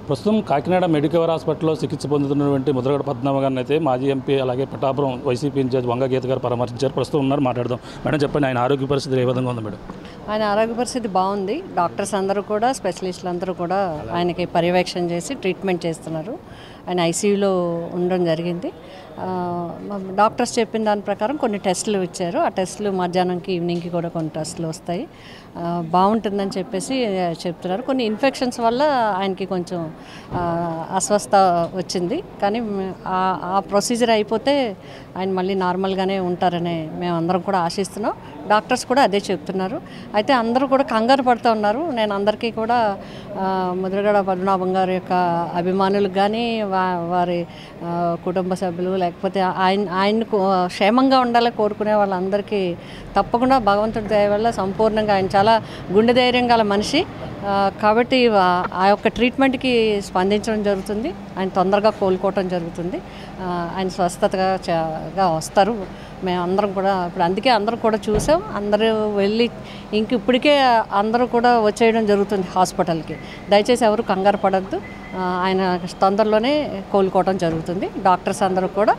ప్రస్తుతం కాకినాడ మెడికవర్ హాస్పిటల్లో చికిత్స పొందుతున్నటువంటి ముద్రగడ పద్మనాభ గారిని అయితే మాజీ ఎంపీ అలాగే పిఠాపురం వైసీపీ ఇన్ఛార్జ్ వంగ గీత గారు పరామర్శించారు. ప్రస్తుతం ఉన్నారు, మాట్లాడదాం. మేడం చెప్పండి, ఆయన ఆరోగ్య పరిస్థితి ఏ విధంగా ఉంది మేడం? ఆయన ఆరోగ్య పరిస్థితి బాగుంది. డాక్టర్స్ అందరూ కూడా, స్పెషలిస్టులు అందరూ కూడా ఆయనకి పర్యవేక్షణ చేసి ట్రీట్మెంట్ చేస్తున్నారు. ఆయన ఐసీయూలో ఉండడం జరిగింది. డాక్టర్స్ చెప్పిన దాని ప్రకారం కొన్ని టెస్టులు ఇచ్చారు. ఆ టెస్టులు మధ్యాహ్నంకి ఈవినింగ్కి కూడా కొన్ని టెస్టులు వస్తాయి. బాగుంటుందని చెప్పేసి చెప్తున్నారు. కొన్ని ఇన్ఫెక్షన్స్ వల్ల ఆయనకి కొంచెం అస్వస్థ వచ్చింది. కానీ ఆ ప్రొసీజర్ అయిపోతే ఆయన మళ్ళీ నార్మల్గానే ఉంటారని మేము అందరం కూడా ఆశిస్తున్నాం. డాక్టర్స్ కూడా అదే చెప్తున్నారు. అయితే అందరూ కూడా కంగారు పడుతూ ఉన్నారు. నేను అందరికీ కూడా ముద్రగడ పద్మనాభం గారి యొక్క అభిమానులకు కానీ వారి కుటుంబ సభ్యులు లేకపోతే ఆయనకు క్షేమంగా ఉండాలని కోరుకునే వాళ్ళందరికీ తప్పకుండా భగవంతుడి దయ వల్ల సంపూర్ణంగా ఆయన చాలా గుండె ధైర్యం గల మనిషి కాబట్టి ఆ యొక్క ట్రీట్మెంట్కి స్పందించడం జరుగుతుంది. ఆయన తొందరగా కోలుకోవటం జరుగుతుంది. ఆయన స్వస్థతగా వస్తారు. మేము అందరం కూడా ఇప్పుడు అందుకే అందరం కూడా చూసాం. అందరూ వెళ్ళి ఇప్పటికే అందరూ కూడా వచ్చేయడం జరుగుతుంది హాస్పిటల్కి. దయచేసి ఎవరు కంగారు పడద్దు. ఆయన తొందరలోనే కోలుకోవడం జరుగుతుంది. డాక్టర్స్ అందరూ కూడా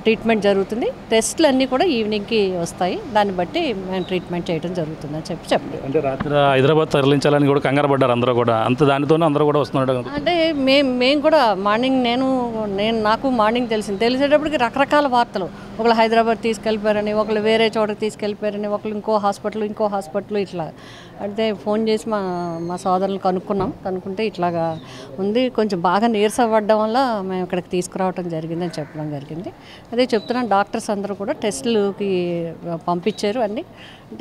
ట్రీట్మెంట్ జరుగుతుంది. టెస్టులు అన్నీ కూడా ఈవినింగ్కి వస్తాయి. దాన్ని బట్టి మేము ట్రీట్మెంట్ చేయడం జరుగుతుంది అని చెప్పండి. అంటే రాత్రి హైదరాబాద్ తరలించాలని కూడా కంగారు పడ్డారు అందరూ కూడా. దానితోనే అందరూ కూడా వస్తున్నాడు. అంటే మేము కూడా మార్నింగ్ నాకు మార్నింగ్ తెలిసేటప్పటికి రకరకాల వార్తలు. ఒకళ్ళు హైదరాబాద్ తీసుకెళ్ళిపోయారని, ఒకళ్ళు వేరే చోటకి తీసుకెళ్ళిపోయారని, ఒకళ్ళు ఇంకో హాస్పిటల్ ఇట్లా. అంటే ఫోన్ చేసి మా సోదరులు కనుక్కుంటే ఇట్లాగా ఉంది, కొంచెం బాగా నీరసపడడం వల్ల మేము ఇక్కడికి తీసుకురావడం జరిగిందని చెప్పడం జరిగింది. అదే చెప్తున్నాను, డాక్టర్స్ అందరూ కూడా టెస్టులకి పంపించారు. అన్ని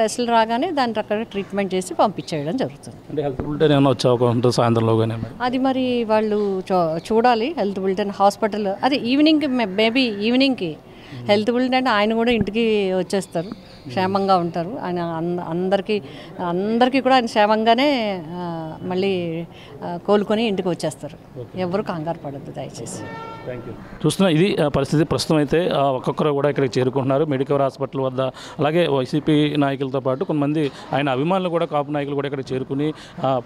టెస్టులు రాగానే దాని ప్రకారం ట్రీట్మెంట్ చేసి పంపించేయడం జరుగుతుంది. అంటే హెల్త్ బులెటిన్ ఏమైనా వచ్చా సాయంత్రంలోగానే? అది మరి వాళ్ళు చూడాలి. హెల్త్ బులెటిన్ హాస్పిటల్ అది మేబీ ఈవినింగ్కి హెల్త్ బులెటిన్ ఆయన కూడా ఇంటికి వచ్చేస్తారు, క్షేమంగా ఉంటారు. ఆయన అందరికీ కూడా ఆయన క్షేమంగానే మళ్ళీ కోలుకొని ఇంటికి వచ్చేస్తారు. ఎవరు కంగారు పడద్దు దయచేసి. చూస్తున్నా ఇది పరిస్థితి. ప్రస్తుతం అయితే ఒక్కొక్కరు కూడా ఇక్కడికి చేరుకుంటున్నారు మెడికవర్ హాస్పిటల్ వద్ద. అలాగే వైసీపీ నాయకులతో పాటు కొంతమంది ఆయన అభిమానులు కూడా, కాపు నాయకులు కూడా ఇక్కడ చేరుకుని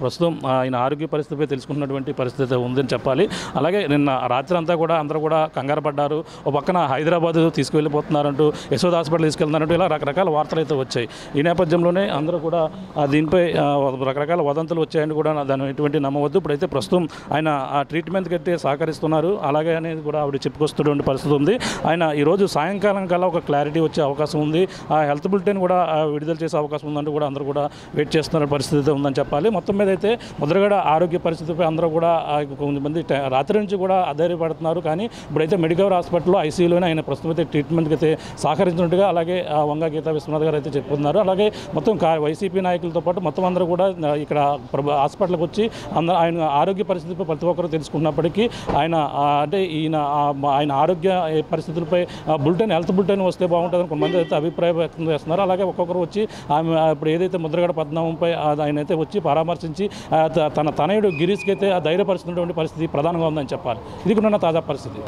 ప్రస్తుతం ఆయన ఆరోగ్య పరిస్థితిపై తెలుసుకున్నటువంటి పరిస్థితి ఉందని చెప్పాలి. అలాగే నిన్న రాత్రి అంతా కూడా అందరూ కూడా కంగారు పడ్డారు. ఒక పక్కన హైదరాబాద్ తీసుకువెళ్ళిపోతున్నారంటూ, యశోద హాస్పిటల్ తీసుకెళ్తున్నారంటూ ఇలా రకరకాల వార్తలు అయితే వచ్చాయి. ఈ నేపథ్యంలోనే అందరూ కూడా దీనిపై రకరకాల వదంతులు వచ్చాయని కూడా దాన్ని ఎటువంటి నమ్మవద్దు. ఇప్పుడైతే ప్రస్తుతం ఆయన ఆ ట్రీట్మెంట్కి అయితే సహకరిస్తున్నారు. అలాగే అనేది కూడా ఆవిడ చెప్పుకొస్తున్నటువంటి పరిస్థితి ఉంది. ఆయన ఈరోజు సాయంకాలం కల్లా ఒక క్లారిటీ వచ్చే అవకాశం ఉంది. ఆ హెల్త్ బులెటిన్ కూడా విడుదల చేసే అవకాశం ఉందంటూ కూడా అందరూ కూడా వెయిట్ చేస్తున్న పరిస్థితి ఉందని చెప్పాలి. మొత్తం మీద అయితే ముద్రగడ ఆరోగ్య పరిస్థితిపై అందరూ కూడా కొంతమంది రాత్రి నుంచి కూడా అధైర్యపడుతున్నారు. కానీ ఇప్పుడైతే మెడికవర్ హాస్పిటల్లో ఐసీయూలోనే ఆయన ప్రస్తుతం అయితే ట్రీట్మెంట్కి అయితే సహకరించినట్టుగా అలాగే వంగ గీతా విశ్వనాథ్ గారు అయితే చెప్తున్నారు. అలాగే మొత్తం వైసీపీ నాయకులతో పాటు మొత్తం అందరూ కూడా ఇక్కడ హాస్పిటల్కి వచ్చి ఆయన ఆరోగ్య పరిస్థితిపై ప్రతి ఒక్కరు తెలుసుకున్నప్పటికీ అంటే ఆయన ఆరోగ్య పరిస్థితులపై హెల్త్ బులెటిన్ వస్తే బాగుంటుందని కొంతమంది అయితే అభిప్రాయం వ్యక్తం చేస్తున్నారు. అలాగే ఒక్కొక్కరు వచ్చి ఆమె ఇప్పుడు ఏదైతే ముద్రగడ పద్మనాభంపై ఆయన అయితే వచ్చి పరామర్శించి తన తనయుడు గిరీష్కి అయితే ధైర్యపరుస్తున్నటువంటి పరిస్థితి ప్రధానంగా ఉందని చెప్పాలి. ఇది కూడా తాజా పరిస్థితి.